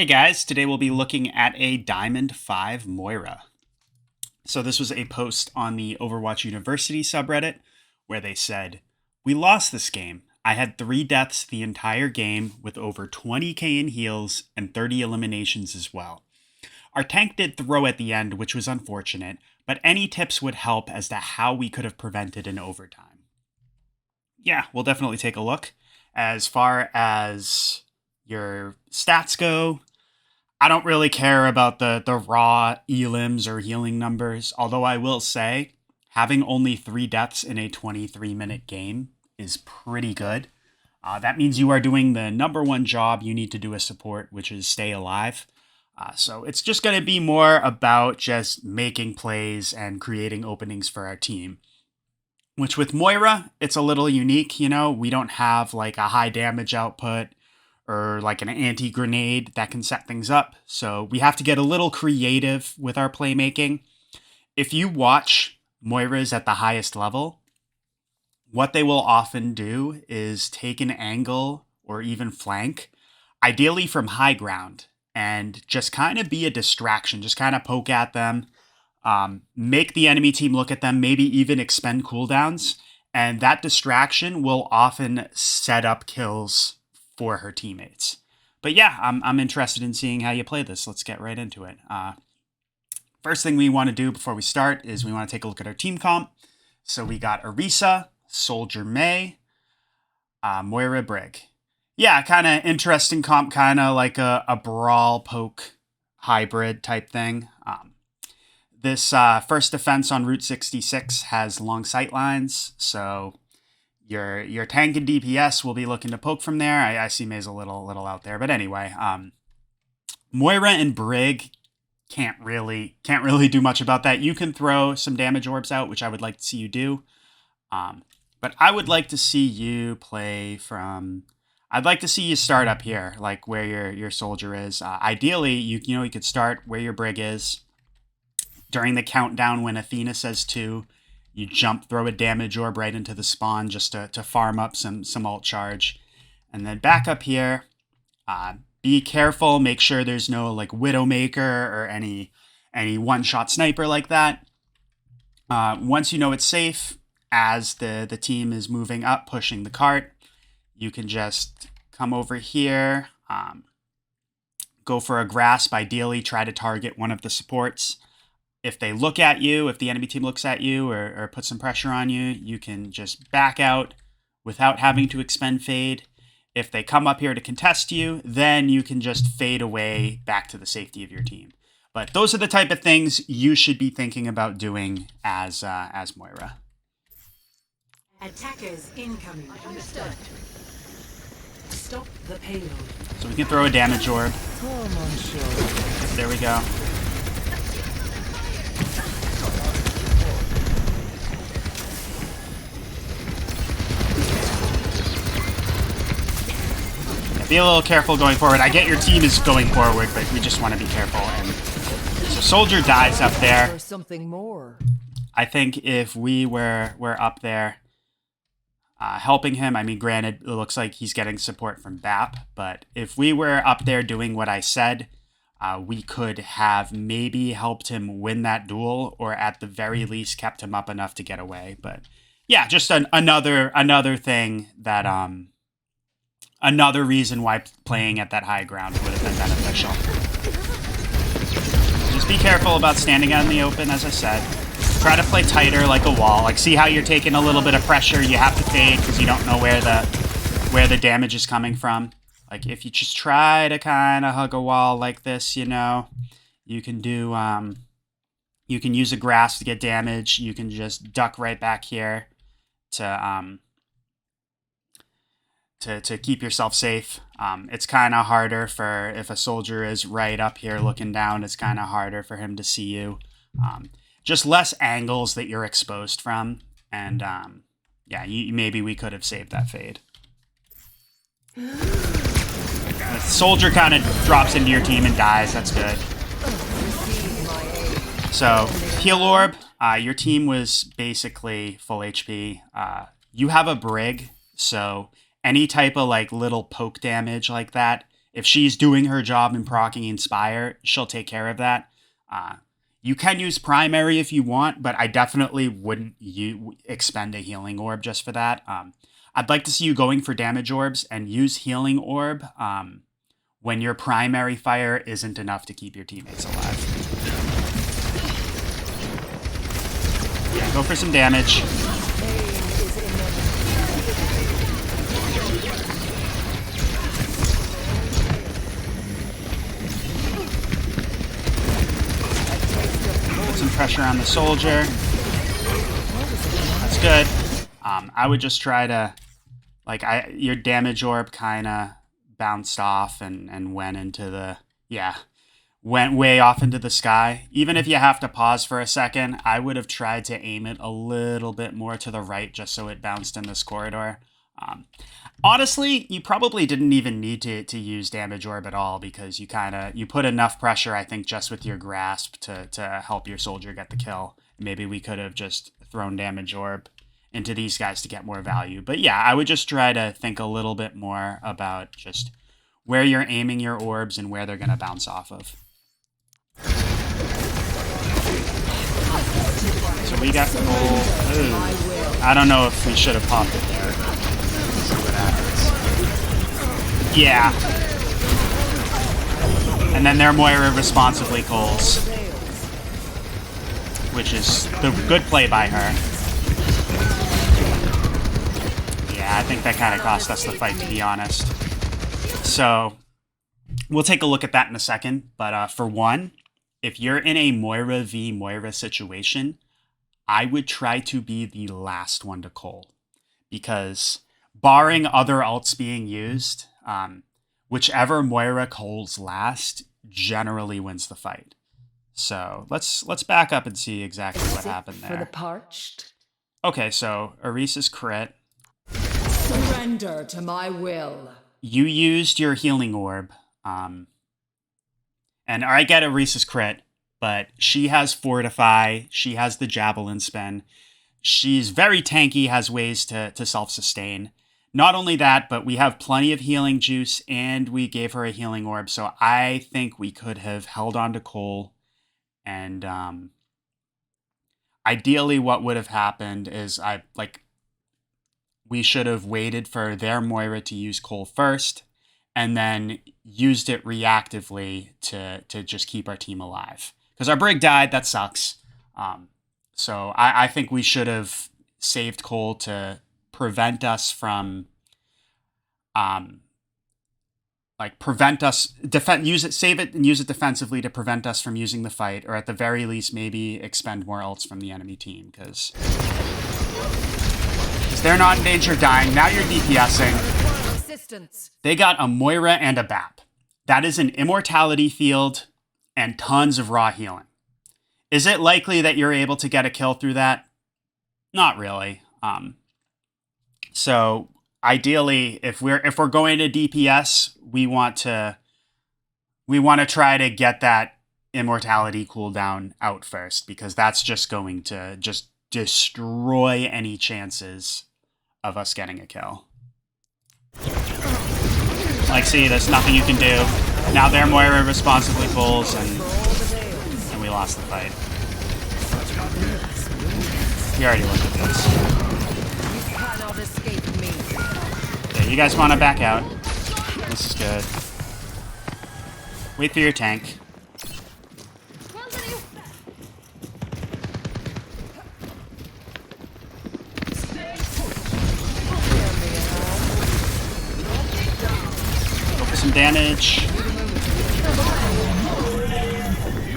Hey guys, today we'll be looking at a Diamond 5 Moira. So this was a post on the Overwatch University subreddit where they said, "We lost this game. I had 3 deaths the entire game with over 20k in heals and 30 eliminations as well. Our tank did throw at the end, which was unfortunate, but any tips would help as to how we could have prevented an overtime." Yeah, we'll definitely take a look. As far as your stats go, I don't really care about the raw elims or healing numbers, although I will say having only 3 deaths in a 23-minute game is pretty good. That means you are doing the number one job you need to do as support, which is stay alive. So it's just going to be more about just making plays and creating openings for our team. Which with Moira, it's a little unique, you know? We don't have like a high damage output or like an anti-grenade that can set things up. So we have to get a little creative with our playmaking. If you watch Moiras at the highest level, what they will often do is take an angle or even flank, ideally from high ground, and just kind of be a distraction, just kind of poke at them, make the enemy team look at them, maybe even expend cooldowns, and that distraction will often set up kills for her teammates. But yeah, I'm interested in seeing how you play this. Let's get right into it. First thing we want to do before we start is we want to take a look at our team comp. So we got Orisa, Soldier Mei, Moira Brig. Yeah, kind of interesting comp, kind of like a brawl poke hybrid type thing. This first defense on Route 66 has long sight lines, so your tank and DPS will be looking to poke from there. I see Mei's a little out there, but anyway, Moira and Brig can't really do much about that. You can throw some damage orbs out, which I would like to see you do, but I would like to see you play from. I'd like to see you start up here, like where your soldier is. Ideally, you could start where your Brig is. During the countdown, when Athena says 2, you jump, throw a damage orb right into the spawn just to farm up some ult charge. And then back up here, be careful, make sure there's no like Widowmaker or any one-shot sniper like that. Once you know it's safe, as the team is moving up, pushing the cart, you can just come over here, go for a grasp, ideally try to target one of the supports. If they look at you, if the enemy team looks at you or put some pressure on you, you can just back out without having to expend fade. If they come up here to contest you, then you can just fade away back to the safety of your team. But those are the type of things you should be thinking about doing as Moira. Attackers incoming. Understood. Stop the payload. So we can throw a damage orb. There we go. Be a little careful going forward. I get your team is going forward, but we just want to be careful. And so Soldier dies up there. Something more. I think if we were up there helping him, I mean, granted, it looks like he's getting support from BAP, but if we were up there doing what I said, we could have maybe helped him win that duel, or at the very least kept him up enough to get away. But yeah, just another thing that another reason why playing at that high ground would have been beneficial. Just be careful about standing out in the open, as I said. Try to play tighter like a wall. Like, see how you're taking a little bit of pressure. You have to fade because you don't know where the damage is coming from. Like, if you just try to kind of hug a wall like this, you can do, you can use a grasp to get damage. You can just duck right back here to keep yourself safe. It's kind of harder if a soldier is right up here looking down, it's kind of harder for him to see you. Just less angles that you're exposed from. And yeah, maybe we could have saved that fade. The soldier kind of drops into your team and dies. That's good. So, heal orb. Your team was basically full HP. You have a Brig, so any type of like little poke damage like that if she's doing her job in proccing Inspire, she'll take care of that. You can use Primary if you want, but I definitely wouldn't expend a Healing Orb just for that. I'd like to see you going for Damage Orbs and use Healing Orb when your primary fire isn't enough to keep your teammates alive. Yeah, go for some damage. Put some pressure on the soldier. That's good. I would just try to, like, your damage orb kind of bounced off and went into the, went way off into the sky. Even if you have to pause for a second, I would have tried to aim it a little bit more to the right just so it bounced in this corridor. Honestly, you probably didn't even need to use damage orb at all, because you put enough pressure, I think, just with your grasp to help your soldier get the kill. Maybe we could have just thrown damage orb into these guys to get more value. But yeah, I would just try to think a little bit more about just where you're aiming your orbs and where they're going to bounce off of. So we got gold. Ooh. I don't know if we should have popped it there. Let's see what happens. Yeah. And then their Moira responsibly calls, which is the good play by her. Yeah, I think that kind of cost us the fight, to be honest. So we'll take a look at that in a second. But for one, if you're in a Moira v Moira situation, I would try to be the last one to call, because barring other ults being used, whichever Moira calls last generally wins the fight. So let's back up and see exactly what happened there. For the parched. Okay, so Orisa's crit. Surrender to my will. You used your healing orb, and I get Orisa's crit, but she has Fortify, she has the Javelin spin, she's very tanky, has ways to self-sustain. Not only that, but we have plenty of healing juice, and we gave her a healing orb, so I think we could have held on to Cole, and ideally what would have happened is we should have waited for their Moira to use Cole first, and then used it reactively to just keep our team alive. Because our Brig died, that sucks. So I think we should have saved Cole to prevent us from, save it and use it defensively to prevent us from using the fight, or at the very least maybe expend more ults from the enemy team, because they're not in danger of dying. Now you're DPSing. They got a Moira and a BAP. That is an immortality field and tons of raw healing. Is it likely that you're able to get a kill through that? Not really. So ideally, if we're going to DPS, we want to try to get that immortality cooldown out first, because that's just going to just destroy any chances of us getting a kill. Like, see, there's nothing you can do. Now their Moira responsibly pulls, and we lost the fight. We already looked at this. Yeah, you guys want to back out. This is good. Wait for your tank. Go for some damage.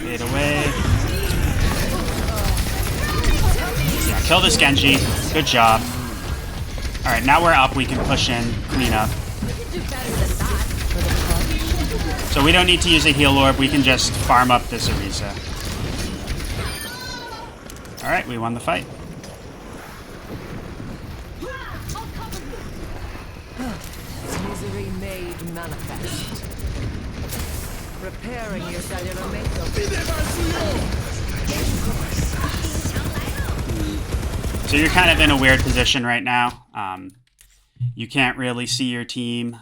Fade away. Yeah, kill this Genji. Good job. Alright, now we're up. We can push in, clean up. So we don't need to use a heal orb. We can just farm up this Orisa. Alright, we won the fight. Misery made manifest. Preparing your cellular makeup. So you're kind of in a weird position right now. You can't really see your team.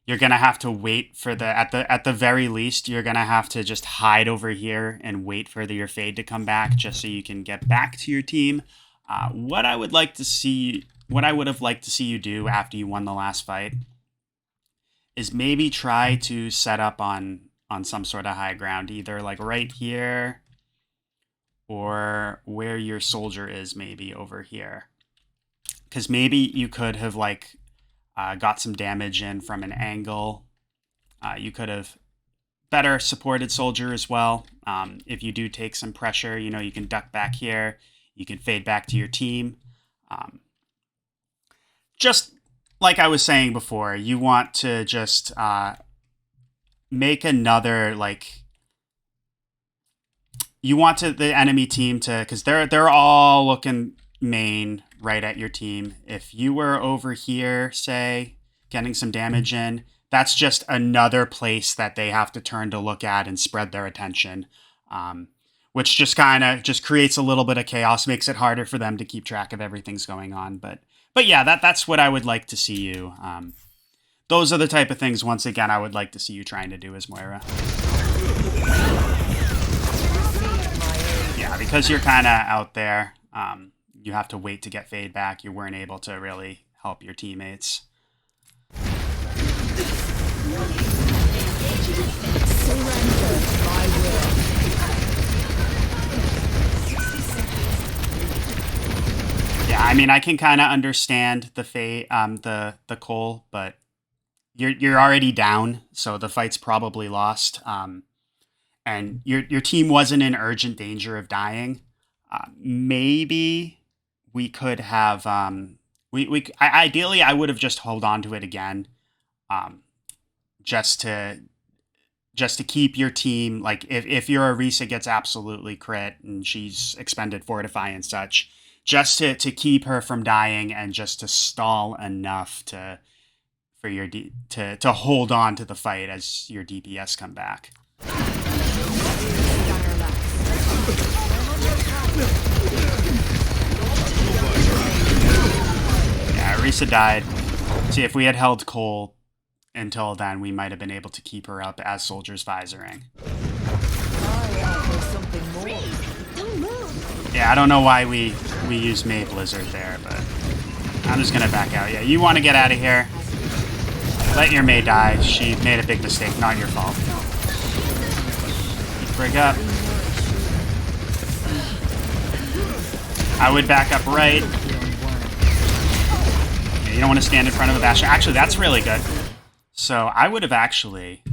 you're gonna have to wait for the at the very least you're gonna have to just hide over here and wait for your fade to come back just so you can get back to your team. What I would have liked to see you do after you won the last fight is maybe try to set up on some sort of high ground, either like right here or where your soldier is, maybe over here, because maybe you could have like got some damage in from an angle. You could have better supported soldier as well. If you do take some pressure, you know, you can duck back here. You can fade back to your team. Just like I was saying before, you want to just make another, like, you want the enemy team to, because they're all looking main right at your team. If you were over here, say, getting some damage in, that's just another place that they have to turn to look at and spread their attention, which just kind of just creates a little bit of chaos, makes it harder for them to keep track of everything's going on. But yeah, that's what I would like to see you. Those are the type of things, once again, I would like to see you trying to do as Moira. Yeah, because you're kind of out there. You have to wait to get fade back. You weren't able to really help your teammates. Yeah, I mean, I can kind of understand the Cole, but you're already down, so the fight's probably lost. And your team wasn't in urgent danger of dying. Maybe we could have ideally I would have just held on to it again, just to keep your team, like, if your Orisa gets absolutely crit and she's expended Fortify and such, just to keep her from dying and just to stall enough to hold on to the fight as your DPS come back. Yeah, Orisa died. See, if we had held Cole until then, we might have been able to keep her up as Soldier's visoring. Yeah, I don't know why we used May Blizzard there, but I'm just gonna back out. Yeah, you want to get out of here. Let your May die. She made a big mistake, not your fault. Brig up. I would back up right. Yeah, you don't want to stand in front of a Bastion. Actually, that's really good. So I would have actually...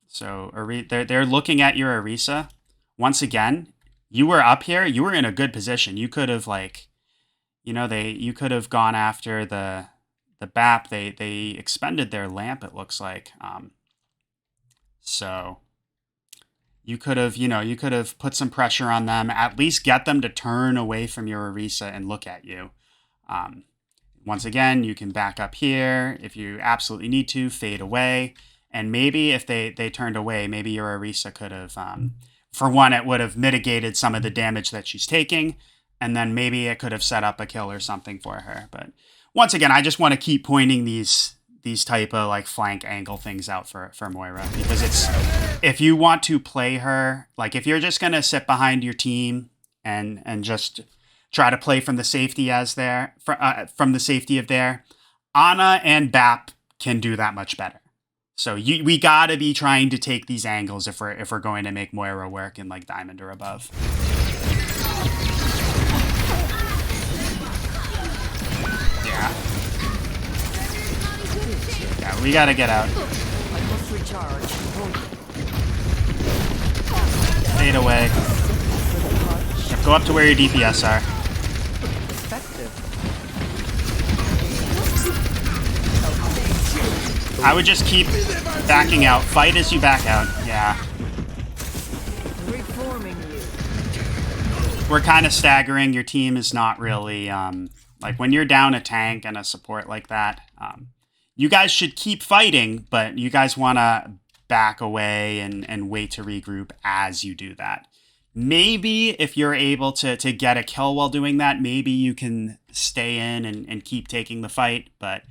So they're looking at your Orisa. Once again, you were up here. You were in a good position. You could have, like... You know, you could have gone after the BAP. They expended their lamp, it looks like. So... You could have put some pressure on them, at least get them to turn away from your Orisa and look at you. Once again, you can back up here if you absolutely need to, fade away. And maybe if they turned away, maybe your Orisa could have, for one, it would have mitigated some of the damage that she's taking. And then maybe it could have set up a kill or something for her. But once again, I just want to keep pointing these type of like flank angle things out for Moira, because it's, if you want to play her, like if you're just going to sit behind your team and just try to play from the safety from the safety of there, Ana and BAP can do that much better. So we got to be trying to take these angles if we're going to make Moira work in like Diamond or above. Yeah. Yeah, we gotta get out. Fade away. Yeah, go up to where your DPS are. I would just keep backing out. Fight as you back out. Yeah. We're kind of staggering. Your team is not really... like, when you're down a tank and a support like that... you guys should keep fighting, but you guys want to back away and wait to regroup as you do that. Maybe if you're able to get a kill while doing that, maybe you can stay in and keep taking the fight. But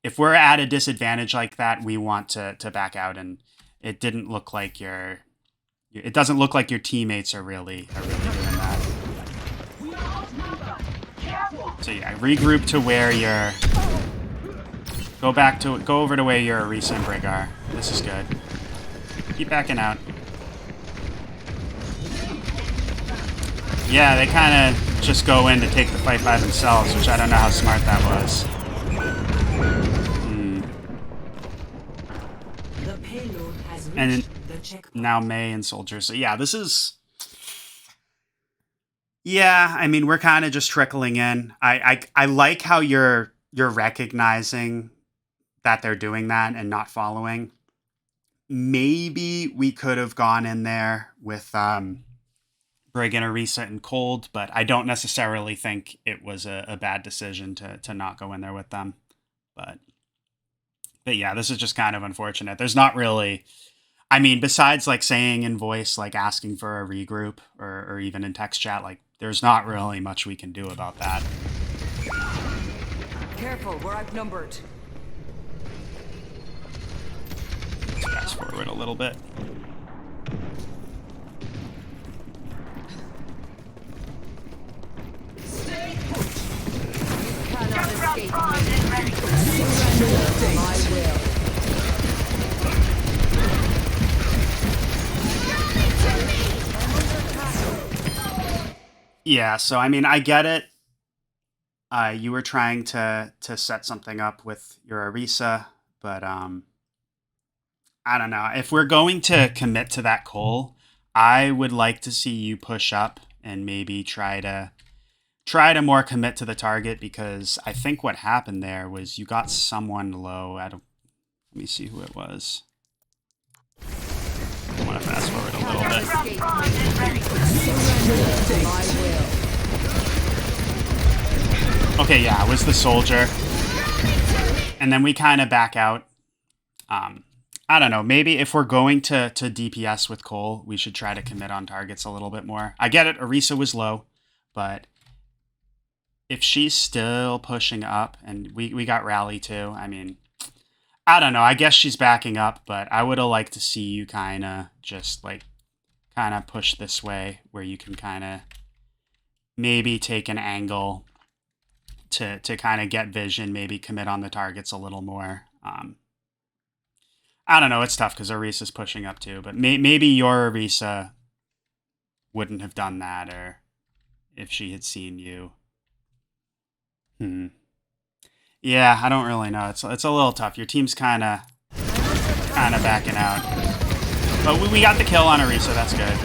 if we're at a disadvantage like that, we want to back out. And it didn't look like it doesn't look like your teammates are really doing that. So yeah, regroup to where you're. Go over to where your Orisa and Brig are. This is good. Keep backing out. Yeah, they kind of just go in to take the fight by themselves, which I don't know how smart that was. And now May and Soldier. So yeah, this is... Yeah, I mean, we're kind of just trickling in. I like how you're recognizing that they're doing that and not following. Maybe we could have gone in there with Brig and Orisa and Cold, but I don't necessarily think it was a bad decision to not go in there with them. But yeah, this is just kind of unfortunate. There's not really... I mean, besides like saying in voice, like asking for a regroup or even in text chat, like there's not really much we can do about that. Careful, we're outnumbered. Let's fast forward a little bit. Stay put. You cannot escape me. Surrender to my will. Yeah, so I mean, I get it. You were trying to set something up with your Orisa, but I don't know. If we're going to commit to that goal, I would like to see you push up and maybe try to more commit to the target, because I think what happened there was you got someone low. Let me see who it was. I want to fast forward a little bit. Okay, yeah, it was the Soldier. And then we kind of back out. I don't know, maybe if we're going to DPS with Cole, we should try to commit on targets a little bit more. I get it, Orisa was low, but if she's still pushing up, and we got Rally too, I mean... I don't know. I guess she's backing up, but I would have liked to see you kind of just kind of push this way where you can kind of maybe take an angle to kind of get vision, maybe commit on the targets a little more. I don't know. It's tough because Orisa's pushing up too, but maybe your Orisa wouldn't have done that, or if she had seen you. Yeah, I don't really know. It's a little tough. Your team's kind of backing out. But we got the kill on Orisa. That's good.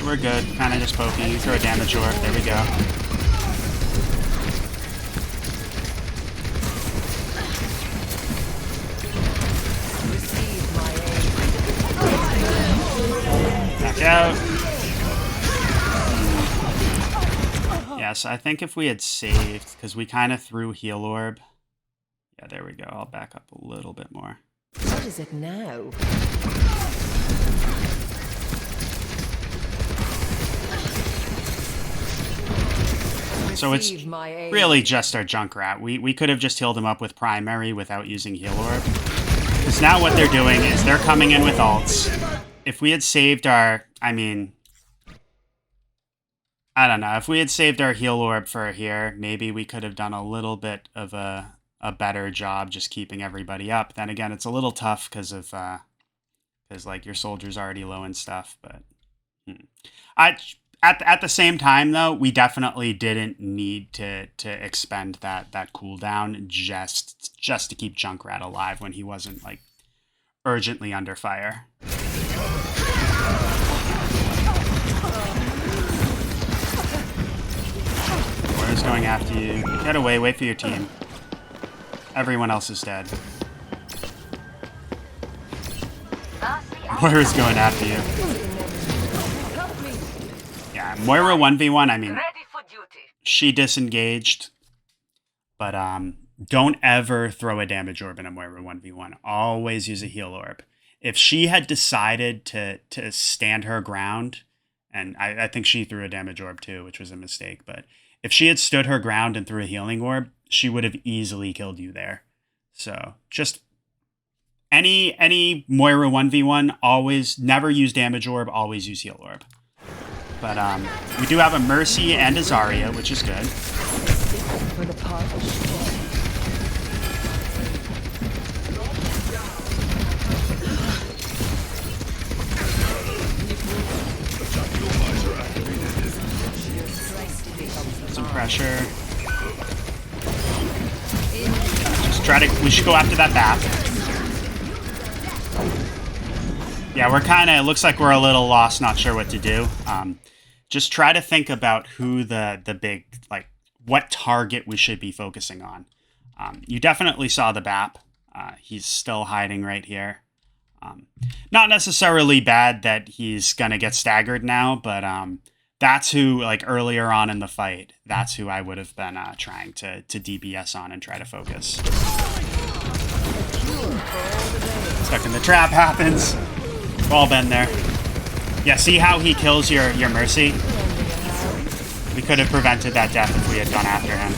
We're good. Kind of just poking. Throw a damage orb. There we go. Out. Yes, I think if we had saved, because we kind of threw heal orb. Yeah, there we go. I'll back up a little bit more. What is it now? So it's really just our Junkrat. We could have just healed him up with primary without using heal orb. Because now what they're doing is they're coming in with ults. If we had saved our, I mean, I don't know. If we had saved our heal orb for here, maybe we could have done a little bit of a better job just keeping everybody up. Then again, it's a little tough because like your soldier's already low and stuff. But at the same time though, we definitely didn't need to expend that cooldown just to keep Junkrat alive when he wasn't like urgently under fire. Moira's going after you. Get away, wait for your team. Everyone else is dead. Moira's going after you. Yeah, Moira 1v1, I mean, she disengaged. But don't ever throw a damage orb in a Moira 1v1. Always use a heal orb. If she had decided to stand her ground, and I think she threw a damage orb too, which was a mistake, but if she had stood her ground and threw a healing orb, she would have easily killed you there. So just any Moira 1v1, always never use damage orb, always use heal orb. But we do have a Mercy and a Zarya, which is good. For the punch. Some pressure. Just try to. We should go after that bat. Yeah, we're kind of. It looks like we're a little lost, not sure what to do. Just try to think about who the big, like, what target we should be focusing on. You definitely saw the BAP. He's still hiding right here. Not necessarily bad that he's gonna get staggered now, but that's who, like, earlier on in the fight, that's who I would have been trying to DPS on and try to focus. Stuck in the trap happens. We've all been there. Yeah, see how he kills your Mercy? We could have prevented that death if we had gone after him.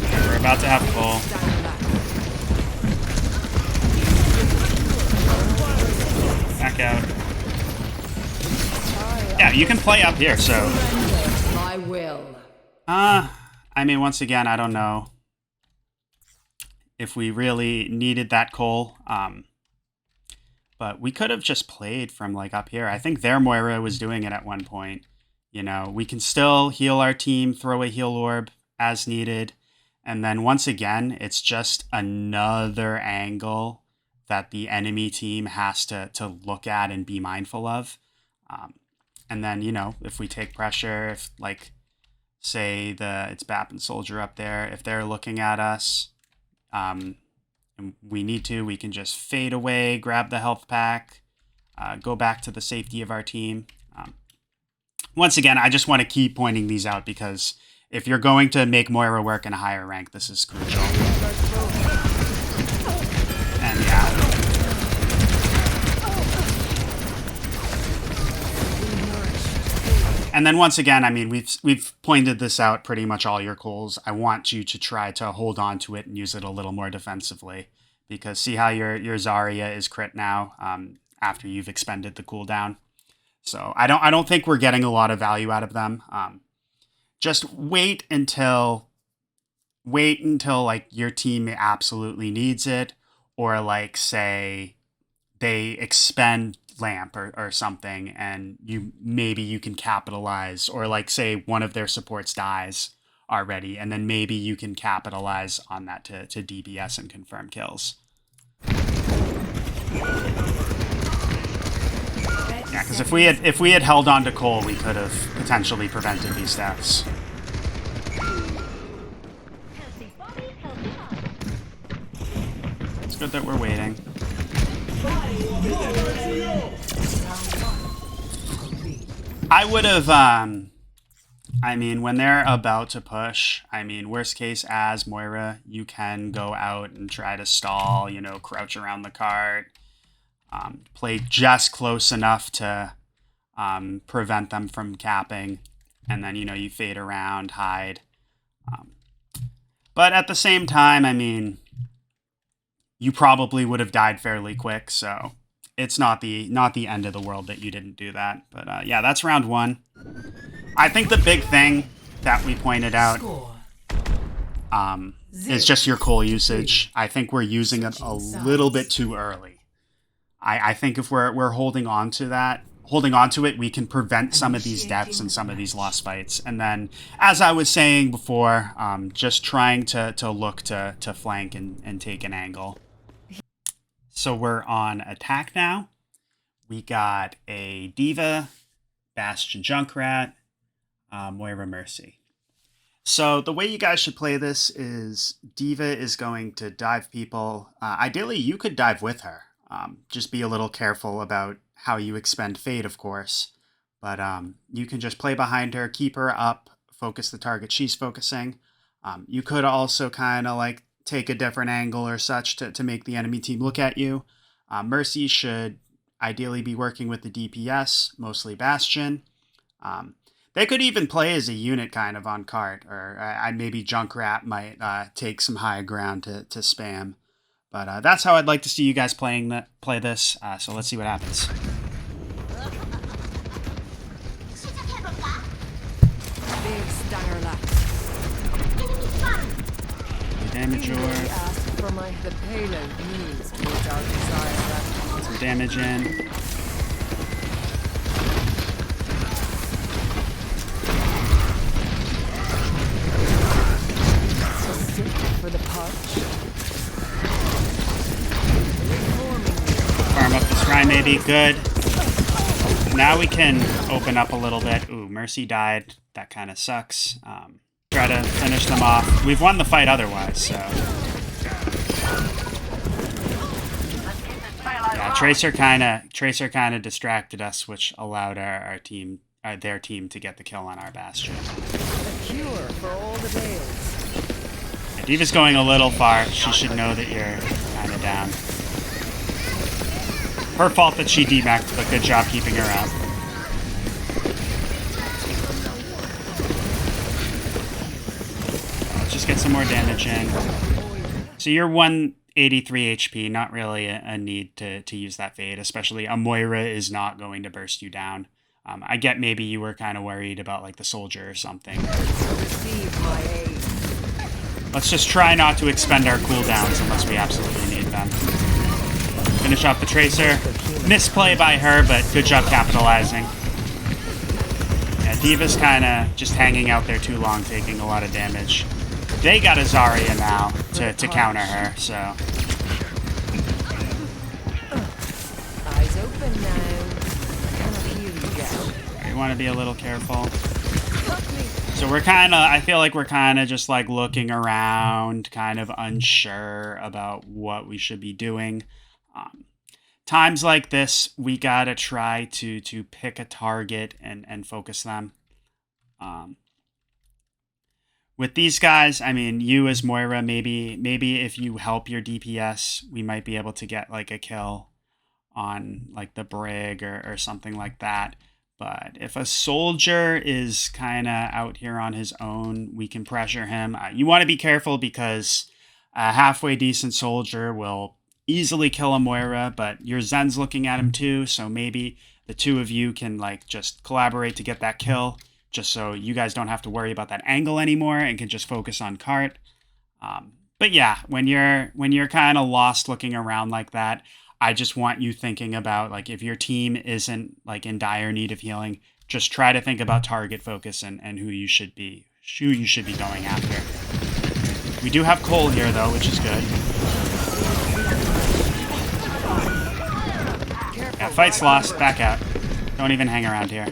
Okay, we're about to have full. Back out. Yeah, you can play up here, so. My will. I mean, once again, I don't know if we really needed that coal. But we could have just played from, like, up here. I think their Moira was doing it at one point. You know, we can still heal our team, throw a heal orb as needed. And then once again, it's just another angle that the enemy team has to look at and be mindful of. And then, you know, if we take pressure, if, like, say it's BAP and Soldier up there, if they're looking at us, and we need to, we can just fade away, grab the health pack, go back to the safety of our team. Once again, I just want to keep pointing these out because if you're going to make Moira work in a higher rank, this is crucial. And yeah. And then once again, I mean, we've pointed this out pretty much all your calls. I want you to try to hold on to it and use it a little more defensively, because see how your Zarya is crit now after you've expended the cooldown. So I don't think we're getting a lot of value out of them. Just wait until like your team absolutely needs it, or like say they expend lamp or something, and maybe you can capitalize, or like say one of their supports dies already, and then maybe you can capitalize on that to DPS and confirm kills. Yeah, because if we had held on to Cole, we could have potentially prevented these deaths. It's good that we're waiting. I would have, I mean, when they're about to push, I mean, worst case as Moira, you can go out and try to stall, you know, crouch around the cart, play just close enough to prevent them from capping, and then, you know, you fade around, hide. But at the same time, I mean, you probably would have died fairly quick, so it's not the end of the world that you didn't do that. But yeah, that's round one. I think the big thing that we pointed out is just your coal usage. I think we're using it a little bit too early. I think if we're holding on to it, we can prevent some of these deaths and some of these lost fights. And then, as I was saying before, just trying to look to flank and take an angle. So we're on attack now. We got a D.Va, Bastion Junkrat, Moira Mercy. So the way you guys should play this is D.Va is going to dive people. Ideally, you could dive with her. Just be a little careful about how you expend Fade, of course. But you can just play behind her, keep her up focus the target she's focusing. You could also kind of like take a different angle or such to make the enemy team look at you. Mercy should ideally be working with the DPS, mostly Bastion. They could even play as a unit kind of on cart, or maybe Junkrat might take some high ground to spam. But that's how I'd like to see you guys play this. So let's see what happens. Big stanger lap. Damage orb. The payload needs our desire. Some damage in. For the punch. Farm up this Rhyme maybe. Good. Now we can open up a little bit. Ooh, Mercy died. That kind of sucks. Try to finish them off. We've won the fight otherwise, so. Yeah, Tracer kind of distracted us, which allowed their team to get the kill on our Bastion. A cure for all the bales. Yeah, D.Va's going a little far. She should know that you're kind of down. Her fault that she demac'd, but good job keeping her up. Let's just get some more damage in. So you're 183 HP, not really a need to use that fade, especially a Moira is not going to burst you down. I get maybe you were kind of worried about like the soldier or something. Let's just try not to expend our cooldowns unless we absolutely need them. Finish off the Tracer. Misplay by her, but good job capitalizing. Yeah, D.Va's kind of just hanging out there too long, taking a lot of damage. They got a Zarya now to counter her, so. Eyes open now. You want to be a little careful. So I feel like we're kind of just like looking around, kind of unsure about what we should be doing. Times like this, we gotta try to pick a target and focus them. With these guys, I mean, you as Moira, maybe if you help your DPS, we might be able to get like a kill on like the Brig or something like that. But if a soldier is kind of out here on his own, we can pressure him. You want to be careful because a halfway decent soldier will easily kill a Moira, but your Zen's looking at him too, so maybe the two of you can like just collaborate to get that kill, just so you guys don't have to worry about that angle anymore and can just focus on cart. But yeah, when you're kind of lost looking around like that, I just want you thinking about like if your team isn't like in dire need of healing, just try to think about target focus and who you should be going after. We do have Cole here though, which is good. Yeah, fight's lost. Back out. Don't even hang around here.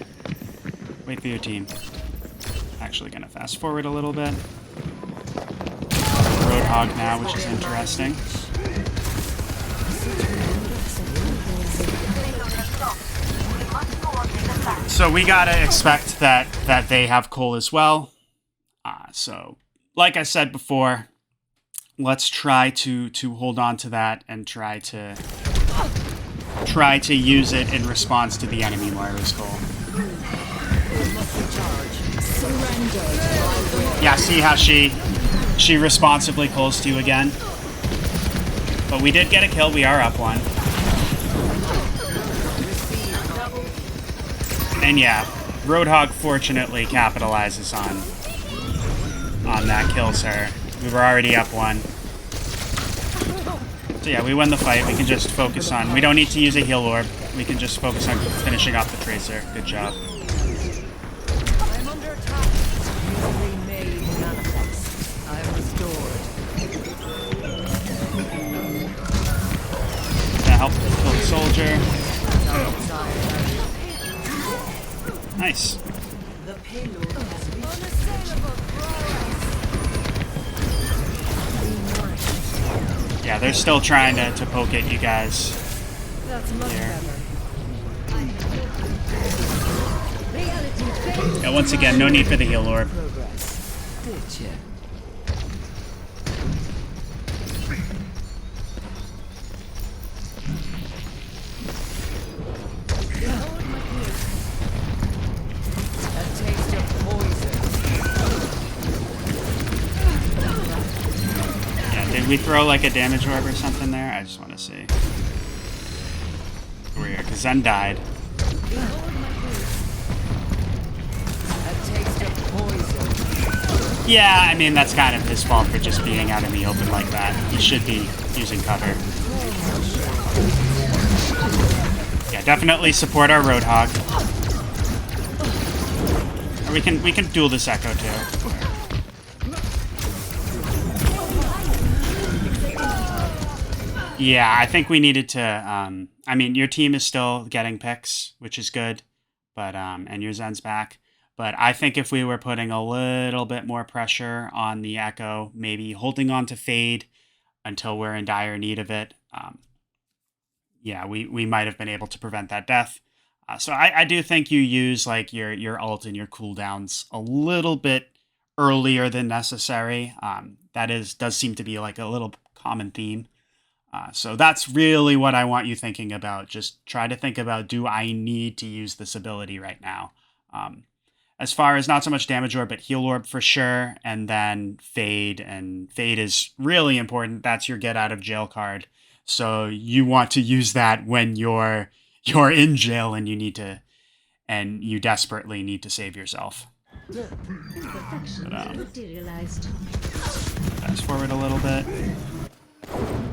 Wait for your team. Actually gonna fast forward a little bit. Roadhog now, which is interesting. So we gotta expect that they have Cole as well. So, like I said before, let's try to hold on to that and try to use it in response to the enemy Moira's goal. Yeah, see how she responsibly calls to you again. But we did get a kill. We are up one. And yeah, Roadhog fortunately capitalizes on that, kills her. We were already up one. So yeah, we win the fight. We can just focus on... We don't need to use a heal orb. We can just focus on finishing off the Tracer. Good job. I'm under attack. You remade manifest. I'm restored. That helped kill the soldier. Nice. The payload has unassailable progress. Yeah, they're still trying to poke at you guys. That's much Here. better. Yeah, once again, no need for the heal orb. Progress. Did you? A taste of poison. Yeah, did we throw like a damage orb or something there? I just want to see. Weird, because Zen died. A taste of poison. Yeah, I mean, that's kind of his fault for just being out in the open like that. He should be using cover. Yeah, definitely support our Roadhog. Or we can duel this Echo too. Yeah, I think we needed to, I mean, your team is still getting picks, which is good, but, and your Zen's back. But I think if we were putting a little bit more pressure on the Echo, maybe holding on to Fade until we're in dire need of it, yeah, we might have been able to prevent that death. So I do think you use like your ult and your cooldowns a little bit earlier than necessary. That does seem to be like a little common theme. So that's really what I want you thinking about. Just try to think about, do I need to use this ability right now? As far as not so much damage orb, but heal orb for sure. And then Fade. And Fade is really important. That's your get out of jail card. So you want to use that when you're in jail and you desperately need to save yourself. But, fast forward a little bit.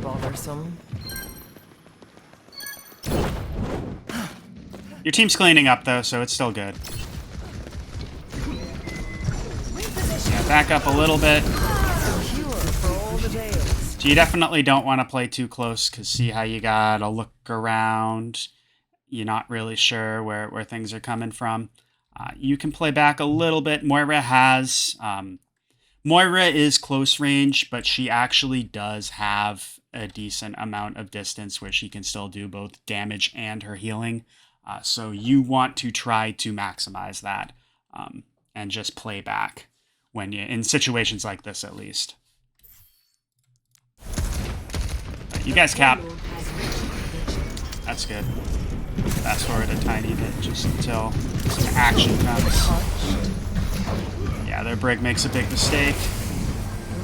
Bothersome. Your team's cleaning up though, so it's still good. Yeah, back up a little bit. So you definitely don't want to play too close, because see how you gotta look around. You're not really sure where things are coming from. You can play back a little bit. Moira is close range, but she actually does have a decent amount of distance where she can still do both damage and her healing. So you want to try to maximize that and just play back when in situations like this, at least. You guys cap. That's good. Fast forward a tiny bit just until some action comes. Yeah, their Brig makes a big mistake.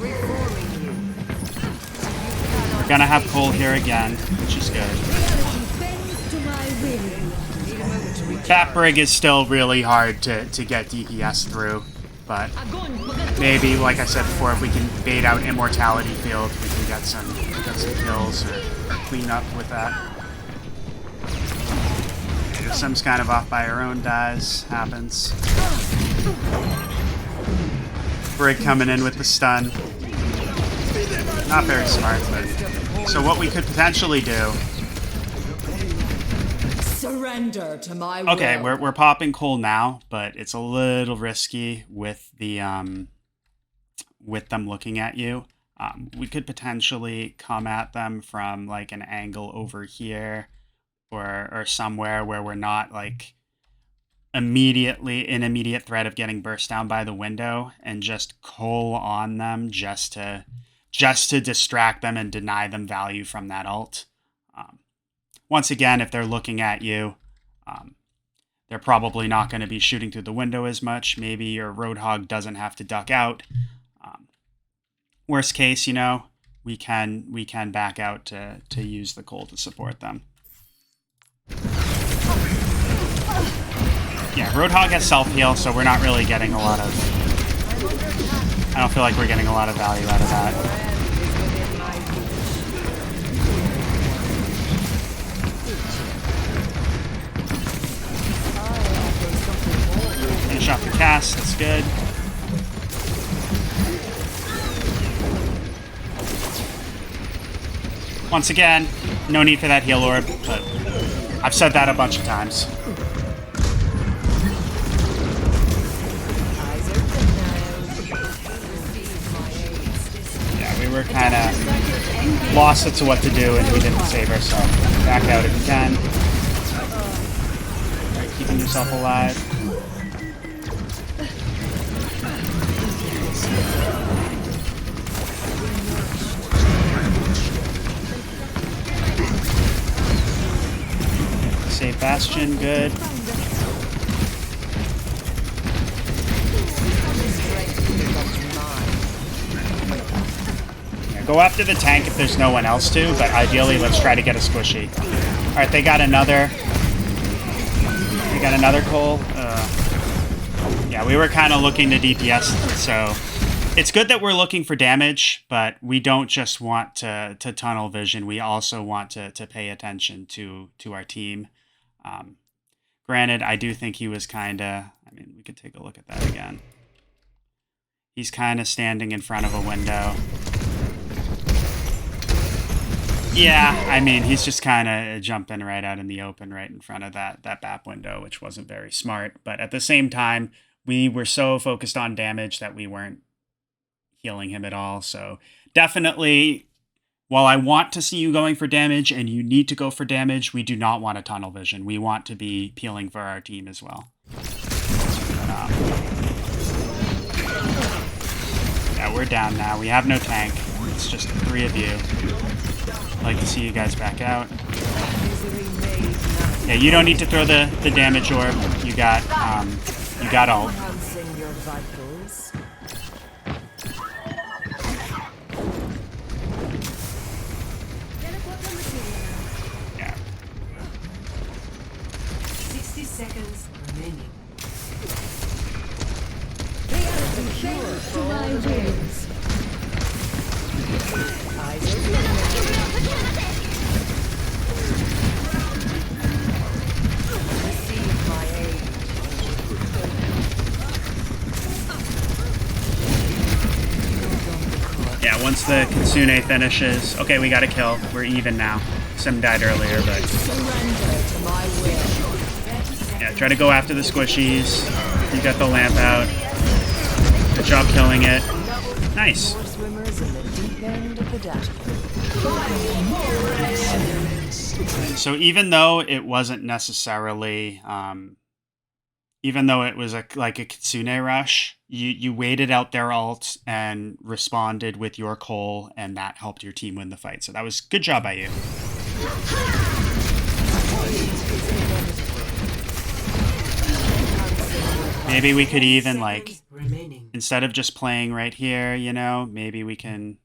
We're gonna have Cole here again, which is good. That Brig is still really hard to get DPS through, but maybe, like I said before, if we can bait out Immortality Field, we can get some kills or clean up with that. Sim's kind of off by her own dies. Happens. Brig coming in with the stun. Not very smart, but... So what we could potentially do... Surrender to my will. Okay, we're popping Cole now, but it's a little risky with the with them looking at you. We could potentially come at them from like an angle over here, or somewhere where we're not like immediately in immediate threat of getting burst down by the window, and just Cole on them just to distract them and deny them value from that ult. Once again, if they're looking at you, they're probably not going to be shooting through the window as much. Maybe your Roadhog doesn't have to duck out. Worst case, we can back out to use the Cole to support them. Yeah, Roadhog has self-heal, so we're not really getting a lot of... I don't feel like we're getting a lot of value out of that. Finish off the cast, that's good. Once again, no need for that heal orb, but I've said that a bunch of times. Yeah, we were kind of lost as to what to do, and we didn't save ourselves. Back out if you can. Right, keeping yourself alive. Save Bastion, good. Yeah, go after the tank if there's no one else to, but ideally let's try to get a squishy. Alright, they got another. They got another Cole. Yeah, we were kind of looking to DPS, so it's good that we're looking for damage, but we don't just want to tunnel vision. We also want to pay attention to our team. Granted, I do think he was kind of... I mean, we could take a look at that again. He's kind of standing in front of a window. Yeah, I mean, he's just kind of jumping right out in the open right in front of that BAP window, which wasn't very smart. But at the same time, we were so focused on damage that we weren't healing him at all. So definitely, while I want to see you going for damage and you need to go for damage, we do not want a tunnel vision. We want to be peeling for our team as well. But, yeah, we're down now. We have no tank. It's just the 3 of you. I'd like to see you guys back out. Yeah, you don't need to throw the damage orb. You got ult. Yeah. 60 seconds remaining. To my dreams. Receive my aid. Yeah, once the Kitsune finishes... Okay, we got a kill. We're even now. Sim died earlier, but... Surrender to my will. Yeah, try to go after the squishies. You got the lamp out. Good job killing it. Nice. Swimmers in the deep end of the dashboard. So even though it wasn't necessarily... even though it was like a Kitsune rush, you waited out their ult and responded with your Cole, and that helped your team win the fight. So that was good job by you. Maybe we could even, like, instead of just playing right here, you know, maybe we can,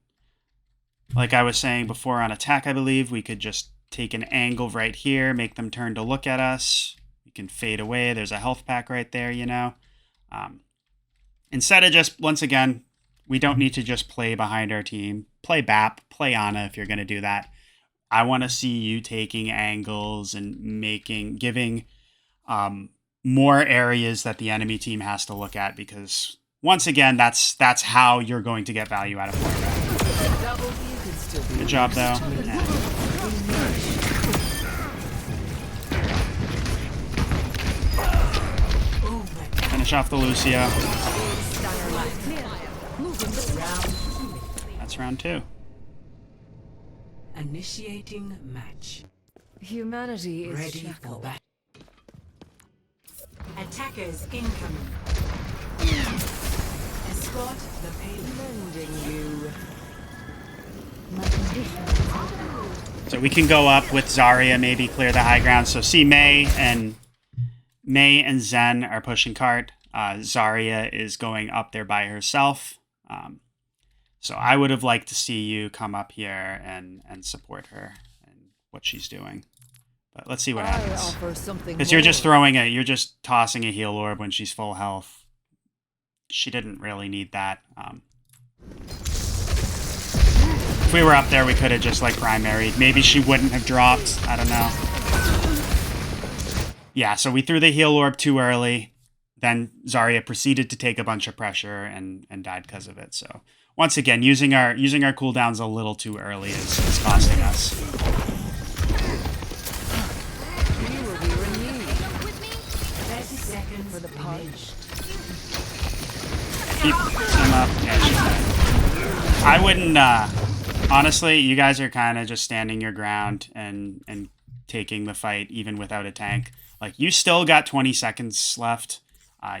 like I was saying before on attack, I believe, we could just take an angle right here, make them turn to look at us. We can fade away. There's a health pack right there, you know. Instead of just, once again, we don't need to just play behind our team. Play BAP, play Ana if you're going to do that. I want to see you taking angles and giving more areas that the enemy team has to look at, because once again, that's how you're going to get value out of Moira. Good job, though. Finish off the Lucio. That's round 2. Initiating match. Humanity is Ready for shackled. battle. Attackers incoming. Escort the payload. Mending you. My condition. So we can go up with Zarya, maybe clear the high ground. So see, Mei and Zen are pushing cart. Zarya is going up there by herself. So I would have liked to see you come up here and support her and what she's doing. But let's see what happens. Because you're just you're just tossing a heal orb when she's full health. She didn't really need that. If we were up there, we could have just, like, primaried. Maybe she wouldn't have dropped. I don't know. Yeah, so we threw the heal orb too early. Then Zarya proceeded to take a bunch of pressure and died because of it. So once again, using our cooldowns a little too early is costing us. For the punch. Keep him up. Yeah, she's dead. I wouldn't. Honestly, you guys are kind of just standing your ground and taking the fight even without a tank. Like, you still got 20 seconds left.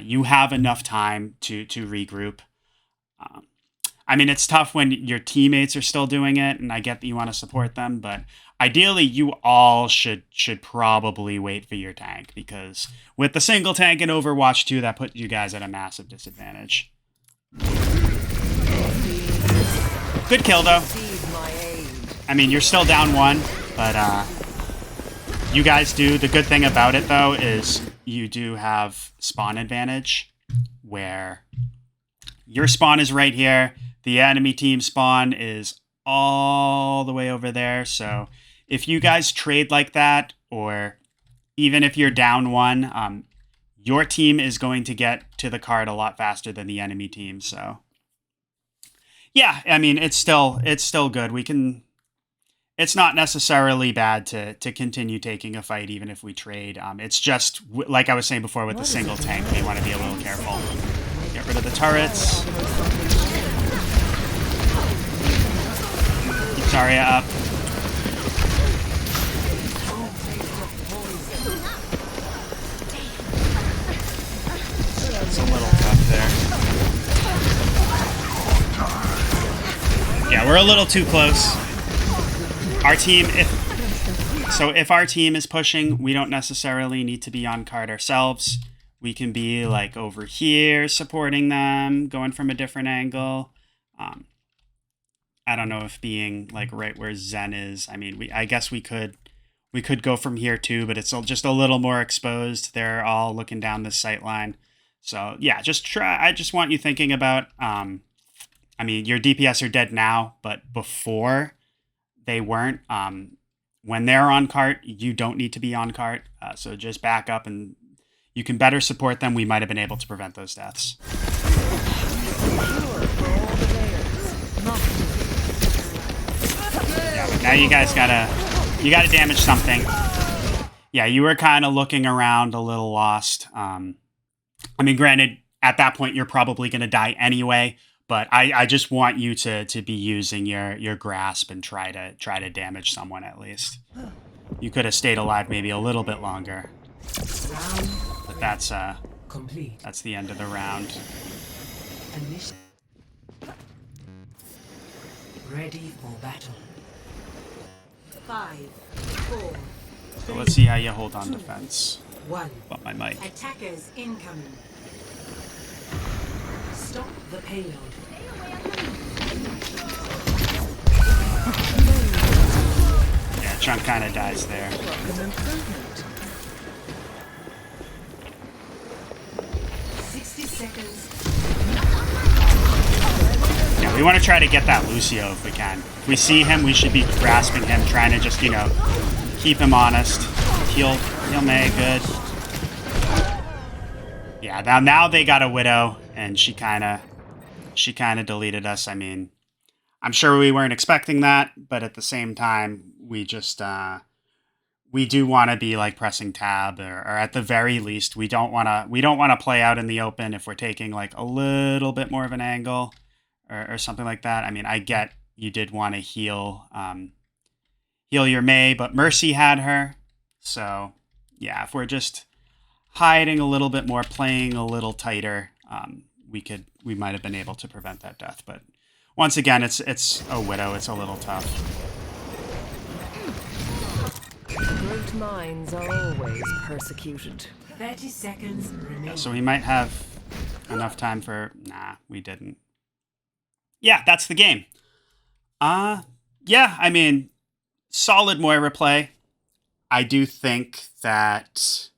You have enough time to regroup. I mean, it's tough when your teammates are still doing it, and I get that you want to support them, but ideally you all should probably wait for your tank, because with the single tank in Overwatch 2, that put you guys at a massive disadvantage. Good kill, though. I mean, you're still down 1, but you guys do. The good thing about it, though, is you do have spawn advantage, where your spawn is right here. The enemy team spawn is all the way over there. So if you guys trade like that, or even if you're down 1, your team is going to get to the card a lot faster than the enemy team. So yeah, I mean, it's still good. We can. It's not necessarily bad to continue taking a fight, even if we trade. It's just, like I was saying before with the single tank, we want to be a little careful. Get rid of the turrets. Keep Zarya up. That's a little tough there. Yeah, we're a little too close. Our team, if our team is pushing, we don't necessarily need to be on card ourselves. We can be like over here supporting them, going from a different angle. I don't know if being like right where Zen is. I mean, I guess we could go from here too, but it's just a little more exposed. They're all looking down this sight line. So yeah, just try. I just want you thinking about. I mean, your DPS are dead now, but before they weren't. When they're on cart, you don't need to be on cart. So just back up and you can better support them. We might have been able to prevent those deaths. Yeah, but now you guys gotta damage something. Yeah, you were kind of looking around a little lost. I mean, granted, at that point, you're probably going to die anyway. But I just want you to be using your grasp and try to damage someone at least. You could have stayed alive maybe a little bit longer. But that's the end of the round. Ready for battle. 5, 4. So let's see how you hold on defense. 1. Bump my mic. Attackers incoming. Stop the payload. Yeah, Chunk kind of dies there. 60 seconds. Yeah, we want to try to get that Lucio if we can. If we see him, we should be grasping him, trying to just, keep him honest. Heal May, good. Yeah, now they got a Widow, and she kind of deleted us. I mean, I'm sure we weren't expecting that, but at the same time, we just we do want to be like pressing tab, or at the very least, we don't want to play out in the open if we're taking like a little bit more of an angle or something like that. I mean, I get you did want to heal your May, but Mercy had her, so yeah, if we're just hiding a little bit more, playing a little tighter, we might have been able to prevent that death. But once again, it's a Widow. It's a little tough. Great minds are always persecuted. 30 seconds remaining. Yeah, so we might have enough time for... Nah, we didn't. Yeah, that's the game. Yeah, I mean, solid Moira play. I do think that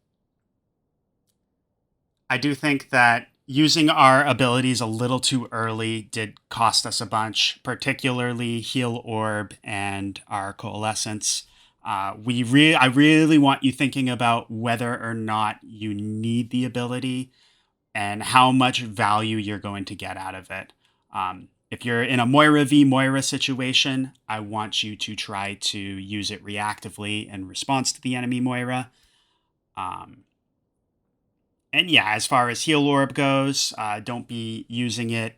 using our abilities a little too early did cost us a bunch, particularly Heal Orb and our Coalescence. I really want you thinking about whether or not you need the ability and how much value you're going to get out of it. If you're in a Moira v Moira situation, I want you to try to use it reactively in response to the enemy Moira. And yeah, as far as Heal Orb goes, don't be using it.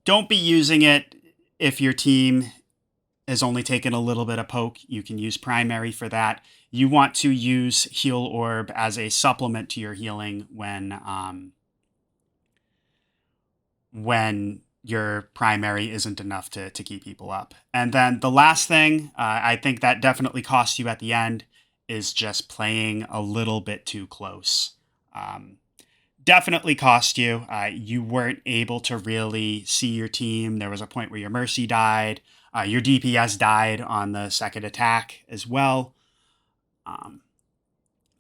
Don't be using it if your team has only taken a little bit of poke. You can use Primary for that. You want to use Heal Orb as a supplement to your healing when when your primary isn't enough to keep people up. And then the last thing I think that definitely cost you at the end is just playing a little bit too close. Definitely cost you. You weren't able to really see your team. There was a point where your Mercy died. Your DPS died on the second attack as well.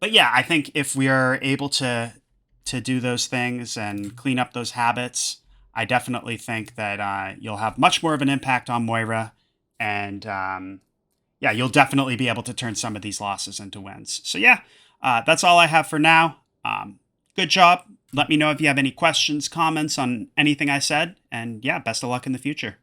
But yeah, I think if we are able to do those things and clean up those habits, I definitely think that you'll have much more of an impact on Moira. And yeah, you'll definitely be able to turn some of these losses into wins. So yeah, that's all I have for now. Good job. Let me know if you have any questions, comments on anything I said. And yeah, best of luck in the future.